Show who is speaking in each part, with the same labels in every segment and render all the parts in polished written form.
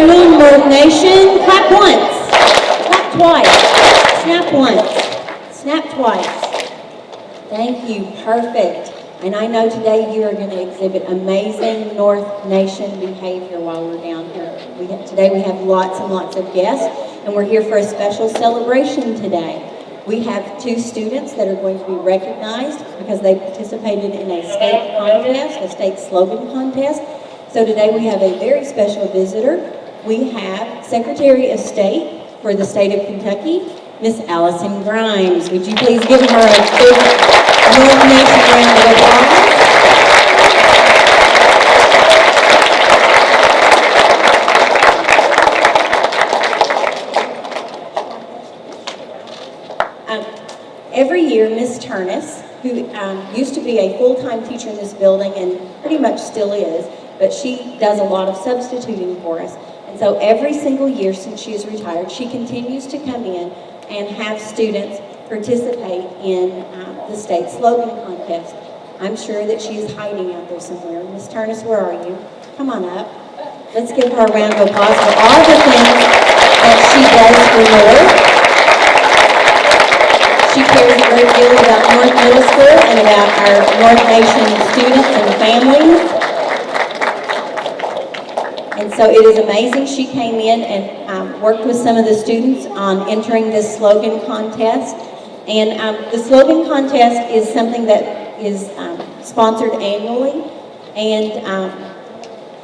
Speaker 1: afternoon, North Nation. Clap once, clap twice, snap once, snap twice. Thank you, perfect. And I know today you are going to exhibit amazing North Nation behavior while we're down here. Today we have lots and lots of guests, and we're here for a special celebration today. We have 2 students that are going to be recognized because they participated in a state contest, a state slogan contest. So today we have a very special visitor. We have Secretary of State for the state of Kentucky, Miss Allison Grimes. Would you please give her a big North Nation round of applause? Every year, Miss Turnus, who used to be a full-time teacher in this building and pretty much still is, but she does a lot of substituting for us. And so every single year since she is retired, she continues to come in and have students participate in the state slogan contest. I'm sure that she is hiding out there somewhere. Miss Turnus, where are you? Come on up. Let's give her a round of applause for all the things that she does for North. She cares a great deal about North Middle School and about our North Nation students and families. And so it is amazing. She came in and worked with some of the students on entering this slogan contest. And the slogan contest is something that is sponsored annually. And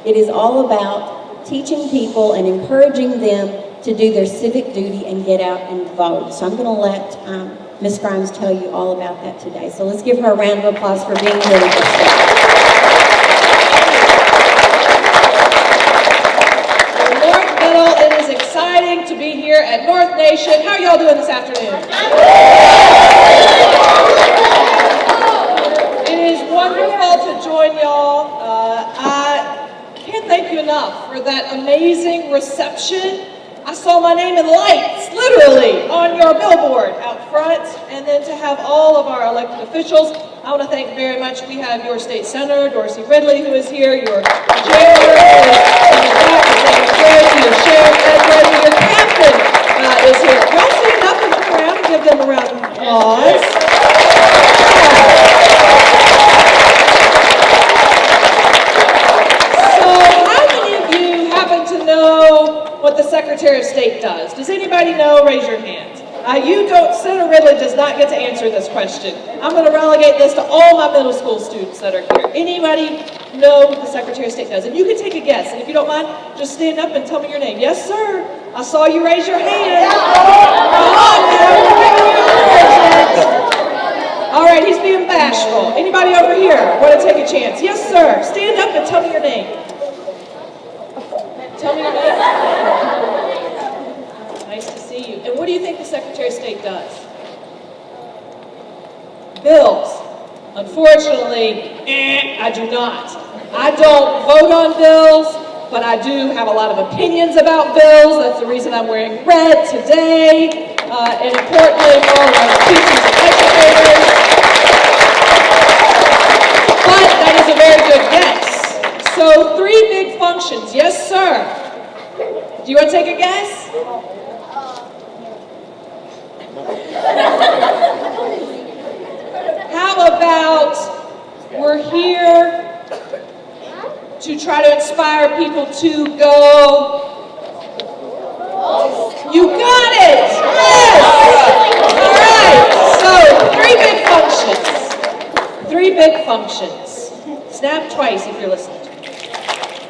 Speaker 1: it is all about teaching people and encouraging them to do their civic duty and get out and vote. So I'm going to let Ms. Grimes tell you all about that today. So let's give her a round of applause for being here with us today.
Speaker 2: North Middle, it is exciting to be here at North Nation. How are y'all doing this afternoon? It is wonderful to join y'all. I can't thank you enough for that amazing reception. I saw my name in lights, literally, on your billboard out front, and then to have all of our elected officials. I want to thank very much. We have your state senator, Dorsey Ridley, who is here, your jailer is in the back, your sheriff, Ed Reddy, your captain is here. Y'all stand up and look around and give them a round of applause. So, how many of you happen to know what the Secretary of State does? Does anybody know? Raise your hand. You don't, Senator Ridley does not get to answer this question. I'm going to relegate this to all my middle school students that are here. Anybody know what the Secretary of State does? And you can take a guess, and if you don't mind, just stand up and tell me your name. Yes, sir. I saw you raise your hand. Come on now. All right, he's being bashful. Anybody over here want to take a chance? Yes, sir. Stand up and tell me your name. Tell me your name. Nice to see you. And what do you think the Secretary of State does? Bills. Unfortunately, I do not. I don't vote on bills, but I do have a lot of opinions about bills. That's the reason I'm wearing red today. And importantly, for all of our teachers and educators. But that is a very good guess. So 3 big functions. Yes, sir. Do you want to take a guess? How about we're here to try to inspire people to go? You got it! Yes! All right, so 3 big functions. Snap twice if you're listening to me.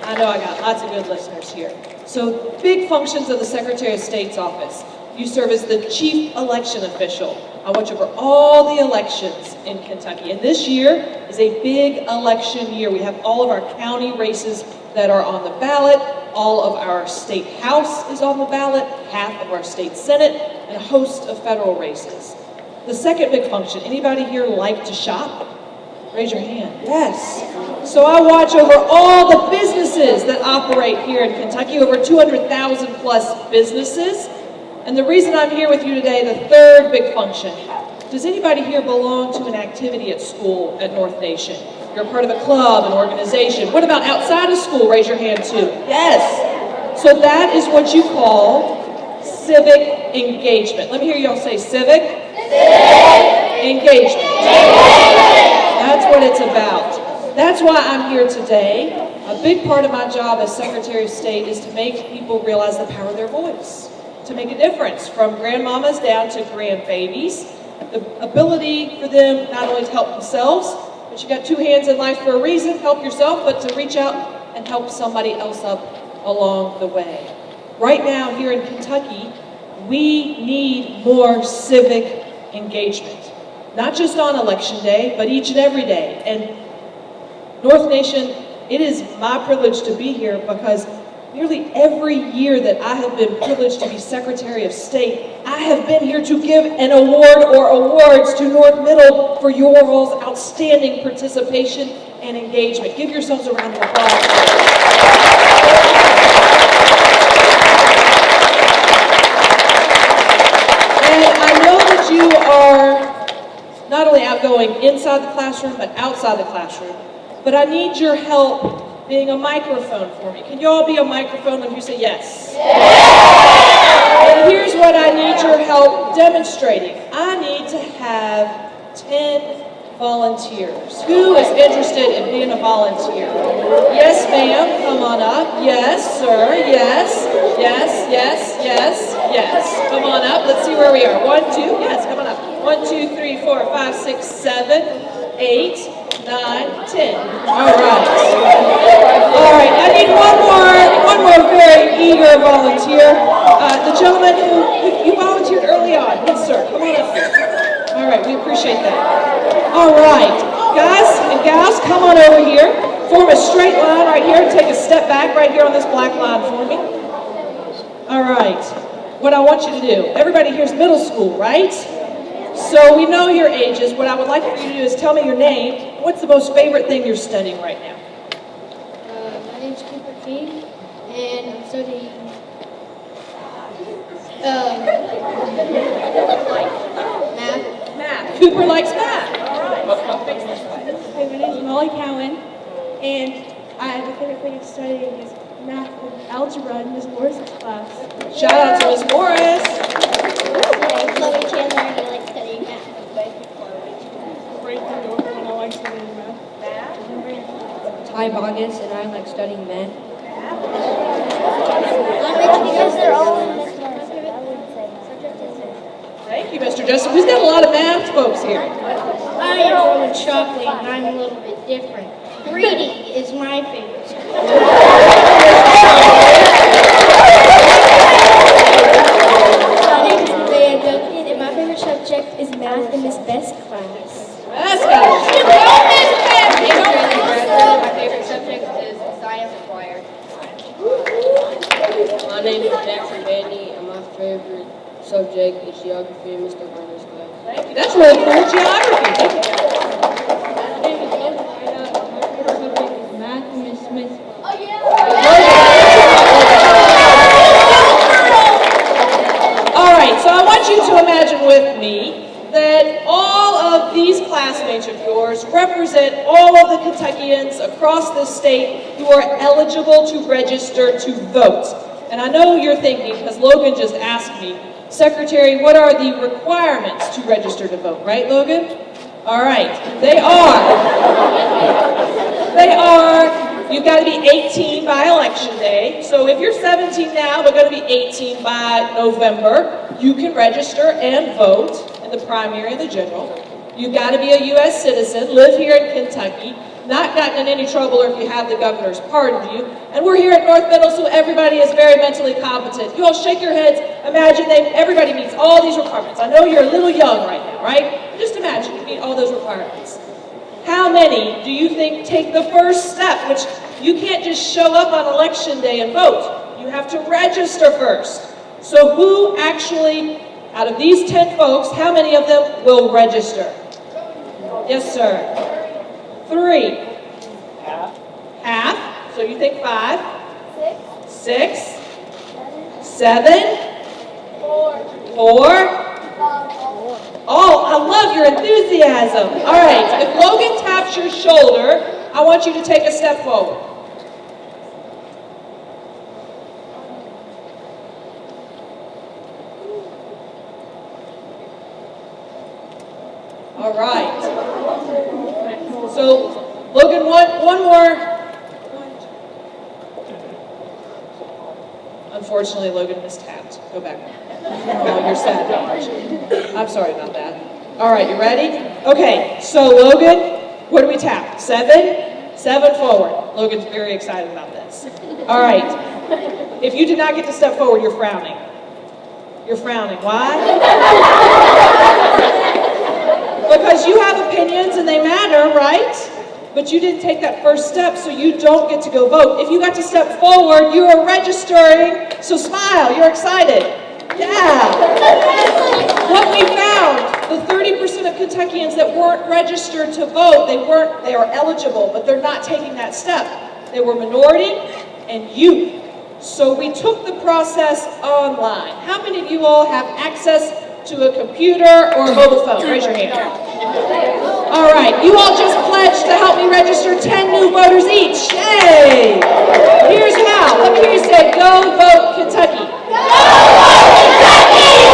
Speaker 2: I know I got lots of good listeners here. So big functions of the Secretary of State's office. You serve as the chief election official. I watch over all the elections in Kentucky. And this year is a big election year. We have all of our county races that are on the ballot. All of our state house is on the ballot, half of our state senate, and a host of federal races. The second big function, anybody here like to shop? Raise your hand. Yes. So I watch over all the businesses that operate here in Kentucky, over 200,000 plus businesses. And the reason I'm here with you today, the third big function. Does anybody here belong to an activity at school at North Nation? You're part of a club, an organization. What about outside of school? Raise your hand too. Yes. So that is what you call civic engagement. Let me hear y'all say civic engagement. That's what it's about. That's why I'm here today. A big part of my job as Secretary of State is to make people realize the power of their voice, to make a difference from grandmamas down to grandbabies. The ability for them not only to help themselves, but you got two hands in life for a reason, help yourself, but to reach out and help somebody else up along the way. Right now here in Kentucky, we need more civic engagement. Not just on Election Day, but each and every day. And North Nation, it is my privilege to be here because nearly every year that I have been privileged to be Secretary of State, I have been here to give an award or awards to North Middle for your all's outstanding participation and engagement. Give yourselves a round of applause. And I know that you are not only outgoing inside the classroom, but outside the classroom. But I need your help being a microphone for me. Can you all be a microphone when you say yes? And here's what I need your help demonstrating. I need to have 10 volunteers. Who is interested in being a volunteer? Yes, ma'am. Come on up. Yes, sir. Yes. Yes, yes, yes, yes. Come on up. Let's see where we are. 1, 2. Yes, come on up. 1, 2, 3, 4, 5, 6, 7, 8, 9, 10. All right. All right. I need one more very eager volunteer. The gentleman who you volunteered early on. Yes, sir. Come on up. All right. We appreciate that. All right. Guys and gals, come on over here. Form a straight line right here. Take a step back right here on this black line for me. All right. What I want you to do. Everybody here's middle school, right? So we know your ages. What I would like for you to do is tell me your name. What's the most favorite thing you're studying right now?
Speaker 3: My name's Cooper King, and I'm studying
Speaker 2: Math. Cooper likes math. All right.
Speaker 4: Hey, my name is Molly Cowan, and my favorite thing I'm studying is math and algebra in Ms. Morris's class.
Speaker 2: Shout out to Ms. Morris.
Speaker 3: Chloe Chandler, and I like studying math.
Speaker 5: Ty Bogus, and I like studying math.
Speaker 3: Because they're all in Miss Morris.
Speaker 2: Thank you, Mr. Joseph. We've got a lot of math folks here.
Speaker 3: I am Roman chocolate, and I'm a little bit different. Reading is my favorite subject. My name is Leah Dokin, and my favorite subject is math in this best class.
Speaker 2: Let's go.
Speaker 5: My favorite subject is science required. My name is Jackson Bandy, and my favorite subject is geography in Mr. Warner's class.
Speaker 2: Thank you. That's really cool. Geography. Thank you.
Speaker 4: My name is Logan, and my favorite subject is math and Miss Smith.
Speaker 2: All right, so I want you to imagine with me that all of these classmates of yours represent all of the Kentuckians across the state who are eligible to register to vote. And I know you're thinking, because Logan just asked me, Secretary, what are the requirements to register to vote, right, Logan? All right, they are, you've got to be 18 by Election Day. So if you're 17 now, but going to be 18 by November, you can register and vote in the primary and the general. You've got to be a U.S. citizen, live here in Kentucky, not gotten in any trouble or if you have the governor's pardoned you. And we're here at North Middle, so everybody is very mentally competent. You all shake your heads, imagine everybody meets all these requirements. I know you're a little young right now, right? Just imagine you meet all those requirements. How many do you think take the first step, which you can't just show up on Election Day and vote. You have to register first. So who actually, out of these 10 folks, how many of them will register? Yes, sir. 3. Half. So you think 5? 6. 7. 4. Oh, I love your enthusiasm. All right, if Logan taps your shoulder, I want you to take a step forward. All right. So, Logan, one more. Unfortunately, Logan mistapped. Go back. Oh, you're sad now, aren't you? I'm sorry about that. All right, you ready? Okay, so Logan, what do we tap? 7? 7 forward. Logan's very excited about this. All right. If you did not get to step forward, you're frowning. You're frowning. Why? Because you have opinions and they matter, right? But you didn't take that first step, so you don't get to go vote. If you got to step forward, you are registering, so smile, you're excited. Yeah. What we found, the 30% of Kentuckians that weren't registered to vote, they are eligible, but they're not taking that step. They were minority and youth. So we took the process online. How many of you all have access to a computer or a mobile phone? Raise your hand. All right, you all just pledged to help me register 10 new voters each. Yay! Here's how. Let me hear you say, go vote Kentucky. Go vote Kentucky!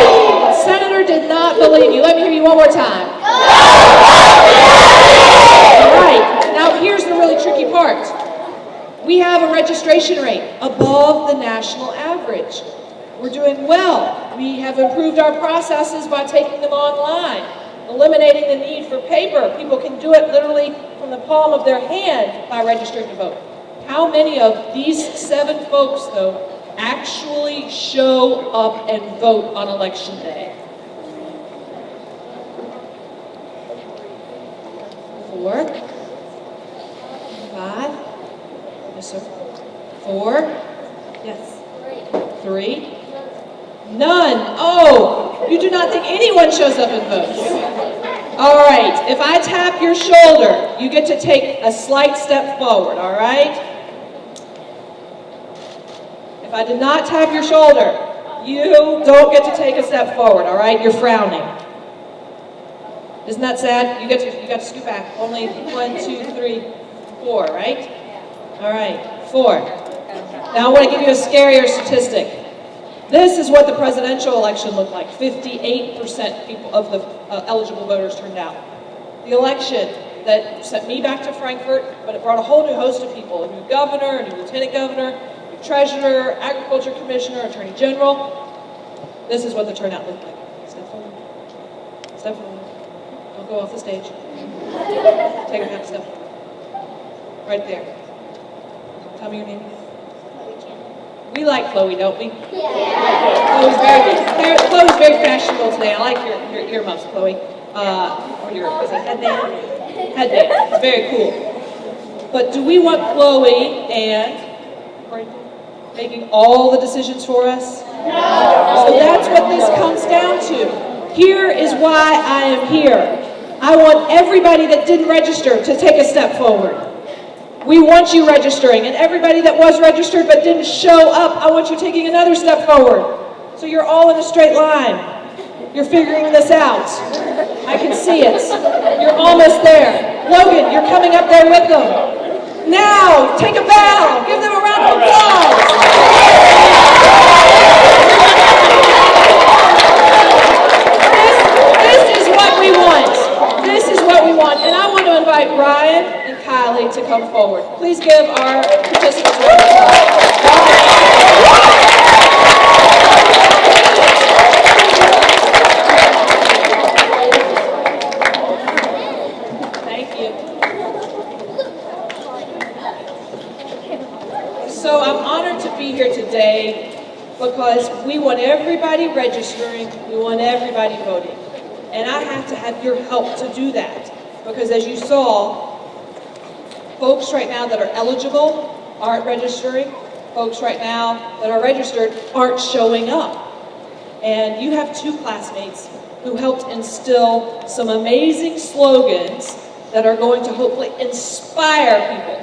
Speaker 2: The senator did not believe you. Let me hear you one more time. Go vote Kentucky! All right, now here's the really tricky part. We have a registration rate above the national average. We're doing well. We have improved our processes by taking them online, eliminating the need for paper. People can do it literally from the palm of their hand by registering to vote. How many of these 7 folks, though, actually show up and vote on election day? 4, 5, yes sir, 4, yes, 3, none. Oh, you do not think anyone shows up and votes. All right, if I tap your shoulder, you get to take a slight step forward, all right? If I did not tap your shoulder, you don't get to take a step forward, all right? You're frowning. Isn't that sad? You got to scoot back. Only 1, 2, 3, 4, right? All right, 4. Now I want to give you a scarier statistic. This is what the presidential election looked like. 58% people of the eligible voters turned out. The election that sent me back to Frankfurt, but it brought a whole new host of people, a new governor, a new lieutenant governor, a new treasurer, agriculture commissioner, attorney general. This is what the turnout looked like. Step forward. Step forward. Don't go off the stage. Take a half step forward. Right there. Tell me your name. We like Chloe, don't we? Yeah. Chloe's very fashionable today. I like your earmuffs, Chloe. Or your, is it headband? Headband. It's very cool. But do we want Chloe and making all the decisions for us? No. So that's what this comes down to. Here is why I am here. I want everybody that didn't register to take a step forward. We want you registering, and everybody that was registered but didn't show up, I want you taking another step forward. So you're all in a straight line. You're figuring this out. I can see it. You're almost there. Logan, you're coming up there with them. Now, take a bow. Give them a round of applause. This is what we want. This is what we want. And I want to invite Ryan and Kylie to come forward. Please give our participants a round of applause. Thank you. So I'm honored to be here today because we want everybody registering, we want everybody voting. And I have to have your help to do that. Because as you saw, folks right now that are eligible aren't registering. Folks right now that are registered aren't showing up. And you have 2 classmates who helped instill some amazing slogans that are going to hopefully inspire people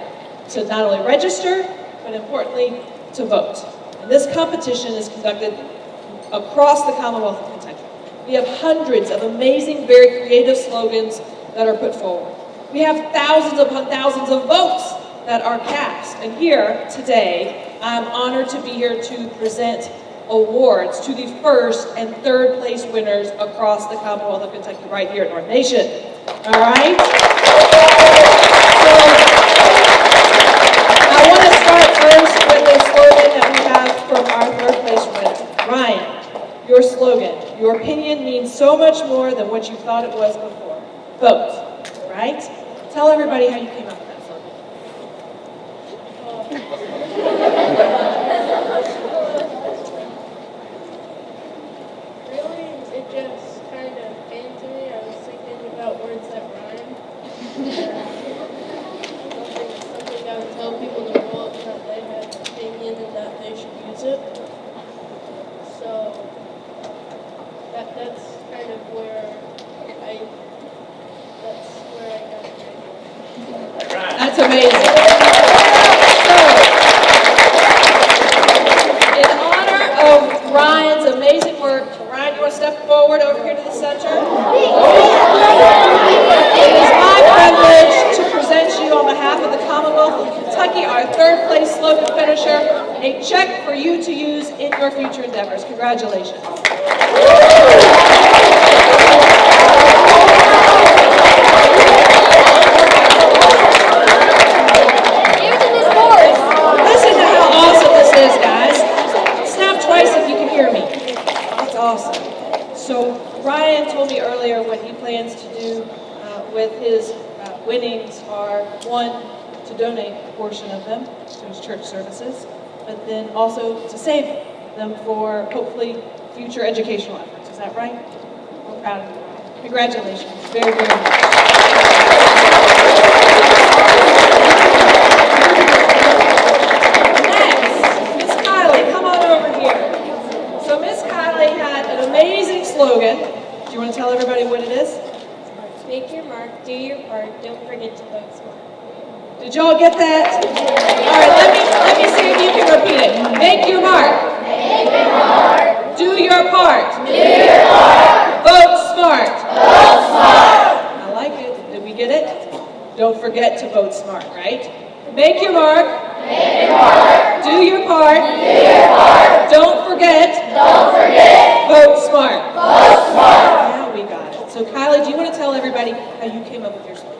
Speaker 2: to not only register, but importantly, to vote. And this competition is conducted across the Commonwealth of Kentucky. We have hundreds of amazing, very creative slogans that are put forward. We have thousands upon thousands of votes that are cast. And here today, I'm honored to be here to present awards to the 1st and 3rd place winners across the Commonwealth of Kentucky right here at North Nation. All right? So, I want to start first with a slogan that we have from our third place winner. Ryan, your slogan, your opinion means so much more than what you thought it was before. Vote, right? Tell everybody how you came up with that slogan.
Speaker 3: Really, it just kind of came to me. I was thinking about words that rhyme. Something I would tell people to roll up that they had an opinion and that they should use it. So that's kind of where I got it.
Speaker 2: That's amazing. So, in honor of Ryan's amazing work, Ryan, you want to step forward over here to the center? It is my privilege to present you on behalf of the Commonwealth of Kentucky, our third place slogan finisher, a check for you to use in your future endeavors. Congratulations. Listen to how awesome this is, guys. Snap twice if you can hear me. That's awesome. So Ryan told me earlier what he plans to do with his winnings are, one, to donate a portion of them to his church services, but then also to save them for hopefully future educational efforts. Is that right? We're proud of you, Ryan. Congratulations. Very, very much. Slogan. Do you want to tell everybody what it is?
Speaker 3: Make your mark, do your part, don't forget to vote smart.
Speaker 2: Did y'all get that? All right, let me see if you can repeat it. Make your mark.
Speaker 3: Make your mark.
Speaker 2: Do your part.
Speaker 3: Do your part.
Speaker 2: Vote smart.
Speaker 3: Vote smart.
Speaker 2: I like it. Did we get it? Don't forget to vote smart, right? Make your mark.
Speaker 3: Make your mark.
Speaker 2: Do your part.
Speaker 3: Do your part.
Speaker 2: Don't forget.
Speaker 3: Don't forget.
Speaker 2: Vote smart.
Speaker 3: Vote smart.
Speaker 2: Now we got it. So Kylie, do you want to tell everybody how you came up with your slogan?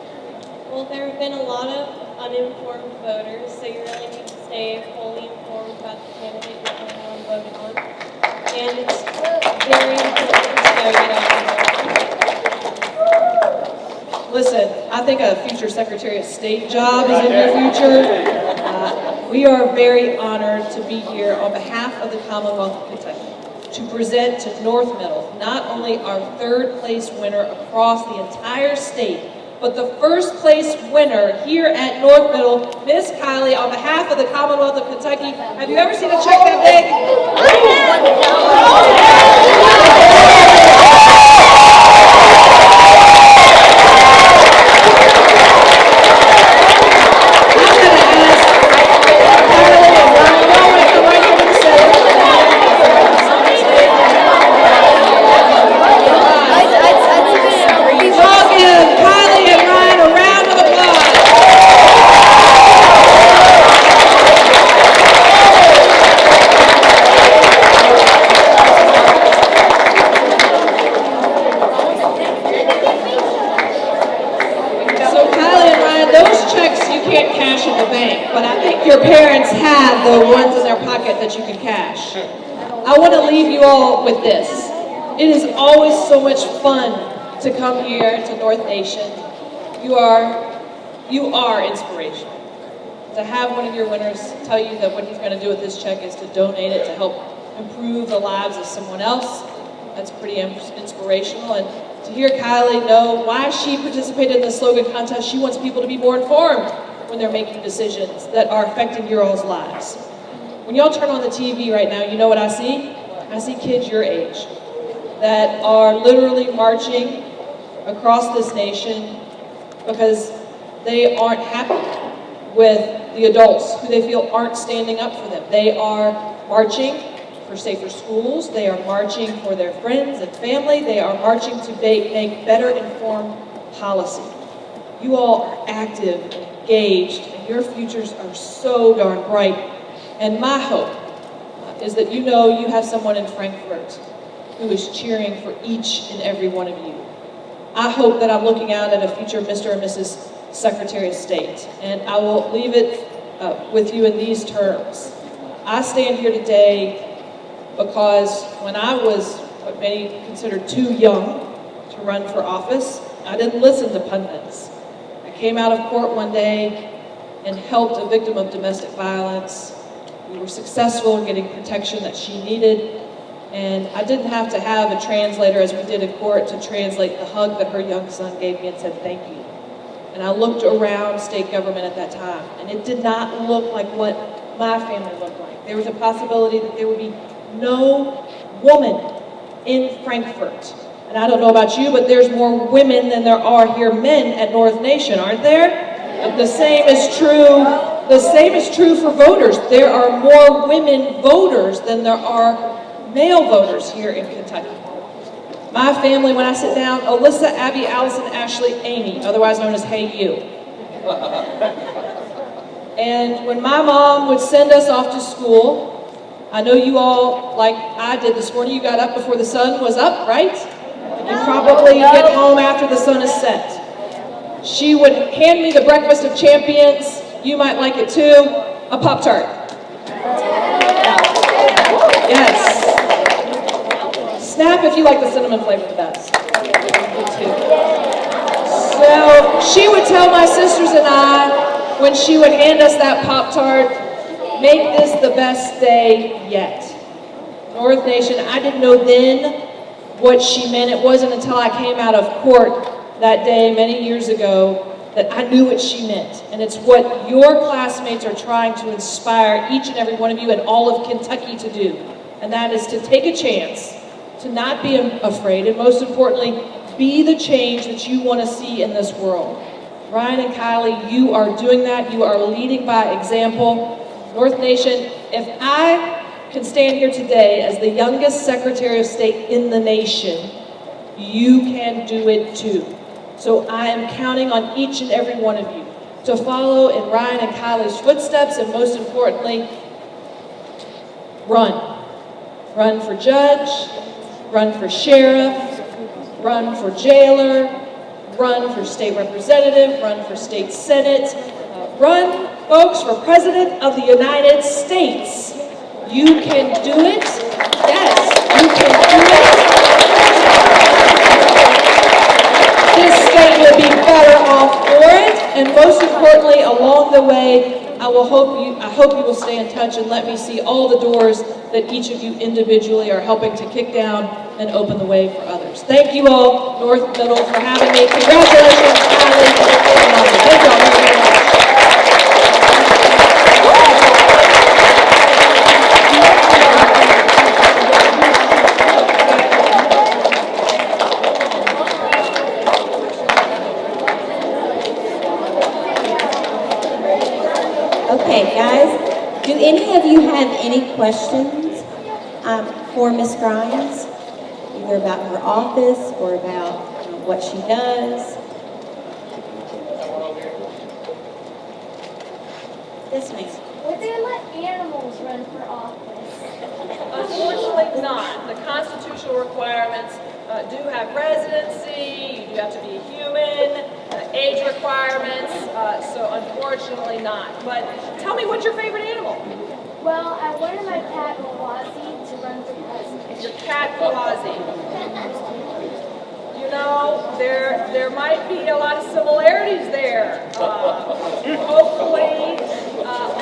Speaker 6: Well, there have been a lot of uninformed voters, so you really need to stay fully informed about the candidate you're planning on voting on. And it's very important to get out there.
Speaker 2: Listen, I think a future Secretary of State job is in your future. We are very honored to be here on behalf of the Commonwealth of Kentucky to present to North Middle not only our third place winner across the entire state, but the first place winner here at North Middle, Miss Kylie, on behalf of the Commonwealth of Kentucky. Have you ever seen a check that big? Your parents have the ones in their pocket that you can cash. I want to leave you all with this. It is always so much fun to come here to North Nation. You are inspirational. To have one of your winners tell you that what he's going to do with this check is to donate it to help improve the lives of someone else, that's pretty inspirational. And to hear Kylie know why she participated in the slogan contest, she wants people to be more informed when they're making decisions that are affecting your all's lives. When y'all turn on the TV right now, you know what I see? I see kids your age that are literally marching across this nation because they aren't happy with the adults who they feel aren't standing up for them. They are marching for safer schools. They are marching for their friends and family. They are marching to make better informed policy. You all are active and engaged, and your futures are so darn bright. And my hope is that you know you have someone in Frankfurt who is cheering for each and every one of you. I hope that I'm looking out at a future Mr. and Mrs. Secretary of State. And I will leave it with you in these terms. I stand here today because when I was what many consider too young to run for office, I didn't listen to pundits. I came out of court one day and helped a victim of domestic violence. We were successful in getting protection that she needed, and I didn't have to have a translator as we did in court to translate the hug that her young son gave me and said thank you. And I looked around state government at that time, and it did not look like what my family looked like. There was a possibility that there would be no woman in Frankfurt. And I don't know about you, but there's more women than there are here men at North Nation, aren't there? The same is true. The same is true for voters. There are more women voters than there are male voters here in Kentucky. My family, when I sit down, Alyssa, Abby, Allison, Ashley, Amy, otherwise known as Hey You. And when my mom would send us off to school, I know you all, like I did this morning, you got up before the sun was up, right? You probably get home after the sun is set. She would hand me the breakfast of champions, you might like it too, a Pop-Tart. Yes. Snap if you like the cinnamon flavor the best. Me too. So she would tell my sisters and I, when she would hand us that Pop-Tart, make this the best day yet. North Nation, I didn't know then what she meant. It wasn't until I came out of court that day many years ago that I knew what she meant. And it's what your classmates are trying to inspire each and every one of you and all of Kentucky to do. And that is to take a chance, to not be afraid, and most importantly, be the change that you want to see in this world. Ryan and Kylie, you are doing that. You are leading by example. North Nation, if I can stand here today as the youngest Secretary of State in the nation, you can do it too. So I am counting on each and every one of you to follow in Ryan and Kylie's footsteps, and most importantly, run. Run for judge, run for sheriff, run for jailer, run for state representative, run for state senate, run, folks, for President of the United States. You can do it. Yes, you can do it. This state will be better off for it, and most importantly, along the way, I hope you will stay in touch and let me see all the doors that each of you individually are helping to kick down and open the way for others. Thank you all, North Middle, for having me. Congratulations, Kylie. Thank you all very much.
Speaker 1: Okay, guys, do any of you have any questions for Ms. Grimes? Either about her office or about what she does? Yes, ma'am.
Speaker 7: Would they let animals run for office?
Speaker 2: Unfortunately not. The constitutional requirements do have residency, you do have to be a human, age requirements, so unfortunately not. But tell me, what's your favorite animal?
Speaker 7: Well, I wanted my cat Mawazi to run for president.
Speaker 2: Your cat Kawazi. You know, there might be a lot of similarities there.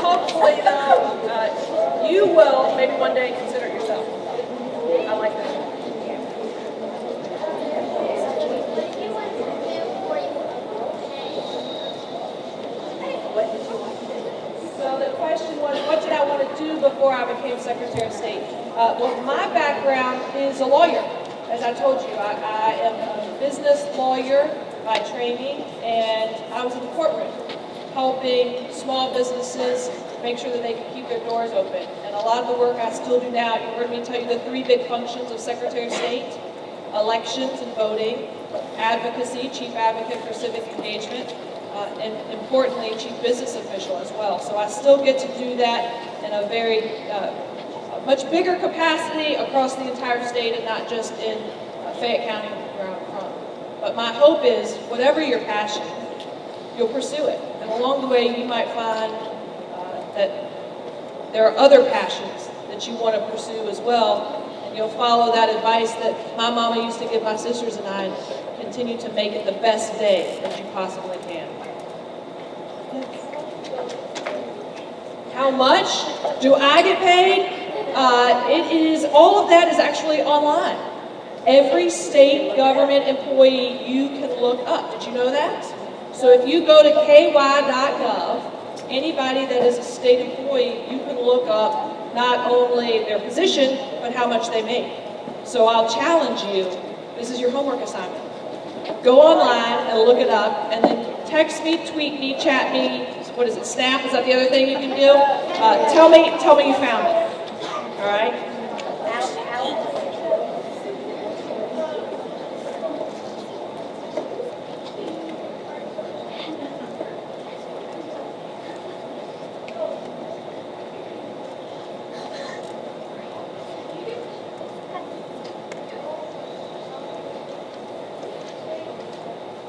Speaker 2: Hopefully though, you will maybe one day consider it yourself. I like that. So the question was, what did I want to do before I became Secretary of State? Well, my background is a lawyer. As I told you, I am a business lawyer by training, and I was in the courtroom helping small businesses make sure that they can keep their doors open. And a lot of the work I still do now, you heard me tell you the three big functions of Secretary of State: elections and voting, advocacy, chief advocate for civic engagement, and importantly, chief business official as well. So I still get to do that in a very much bigger capacity across the entire state and not just in Fayette County where I'm from. But my hope is, whatever your passion, you'll pursue it. And along the way, you might find that there are other passions that you want to pursue as well. And you'll follow that advice that my mama used to give my sisters and I, and continue to make it the best day that you possibly can. How much do I get paid? All of that is actually online. Every state government employee you can look up. Did you know that? So if you go to ky.gov, anybody that is a state employee, you can look up not only their position, but how much they make. So I'll challenge you, this is your homework assignment. Go online and look it up, and then text me, tweet me, chat me, what is it, Snap? Is that the other thing you can do? Tell me you found it. All right?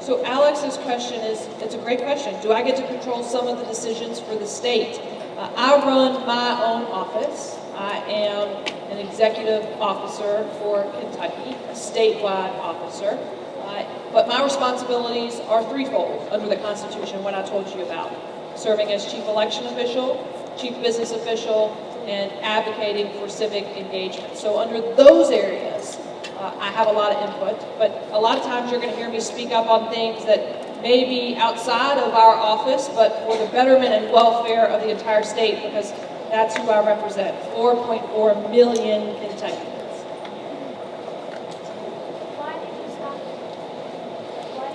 Speaker 2: So Alex's question is, it's a great question. Do I get to control some of the decisions for the state? I run my own office. I am an executive officer for Kentucky, a statewide officer. But my responsibilities are threefold under the Constitution, what I told you about. Serving as chief election official, chief business official, and advocating for civic engagement. So under those areas, I have a lot of input, but a lot of times you're going to hear me speak up on things that may be outside of our office, but for the betterment and welfare of the entire state, because that's who I represent, 4.4 million Kentuckians.
Speaker 7: Why did you stop? Why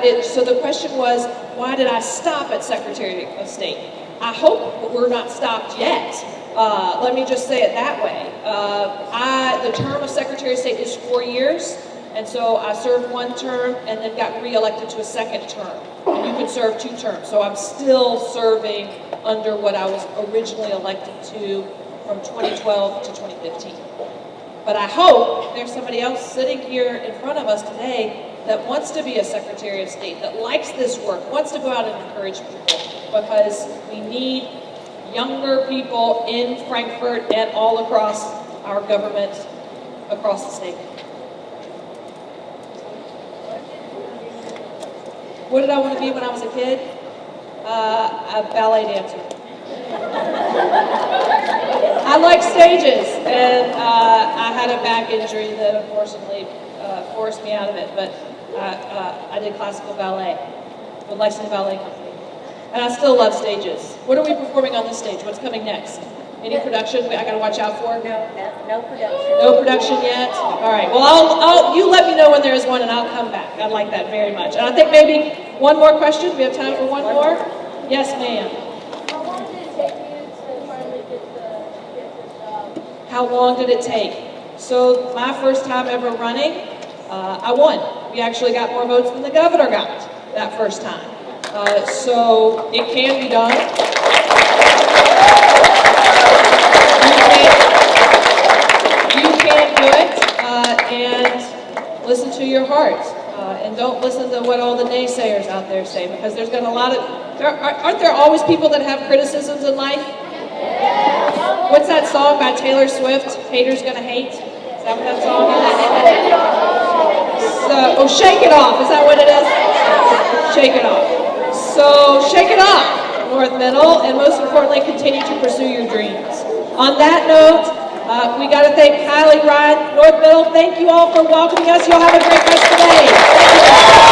Speaker 7: did you
Speaker 2: So the question was, why did I stop at Secretary of State? I hope we're not stopped yet. Let me just say it that way. The term of Secretary of State is 4 years, and so I served one term and then got reelected to a second term. And you can serve 2 terms. So I'm still serving under what I was originally elected to from 2012 to 2015. But I hope there's somebody else sitting here in front of us today that wants to be a Secretary of State, that likes this work, wants to go out and encourage people, because we need younger people in Frankfort and all across our government, across the state. What did I want to be when I was a kid? A ballet dancer. I like stages, and I had a back injury that unfortunately forced me out of it, but I did classical ballet with Lexington Ballet Company. And I still love stages. What are we performing on this stage? What's coming next? Any production I gotta watch out for?
Speaker 1: No production.
Speaker 2: No production yet? All right, well, you let me know when there is one and I'll come back. I'd like that very much. And I think maybe one more question. We have time for one more? Yes, ma'am.
Speaker 7: How long did it take you to finally get this job?
Speaker 2: How long did it take? So my first time ever running, I won. We actually got more votes than the governor got that first time. So it can be done. You can do it, and listen to your heart. And don't listen to what all the naysayers out there say, because there's been a lot of, aren't there always people that have criticisms in life? What's that song by Taylor Swift, Haters Gonna Hate? Is that what that song is? Shake It Off, is that what it is? Shake It Off. So shake it off, North Middle, and most importantly, continue to pursue your dreams. On that note, we got to thank Kylie, Ryan, North Middle. Thank you all for welcoming us. You'll have a great rest of the day.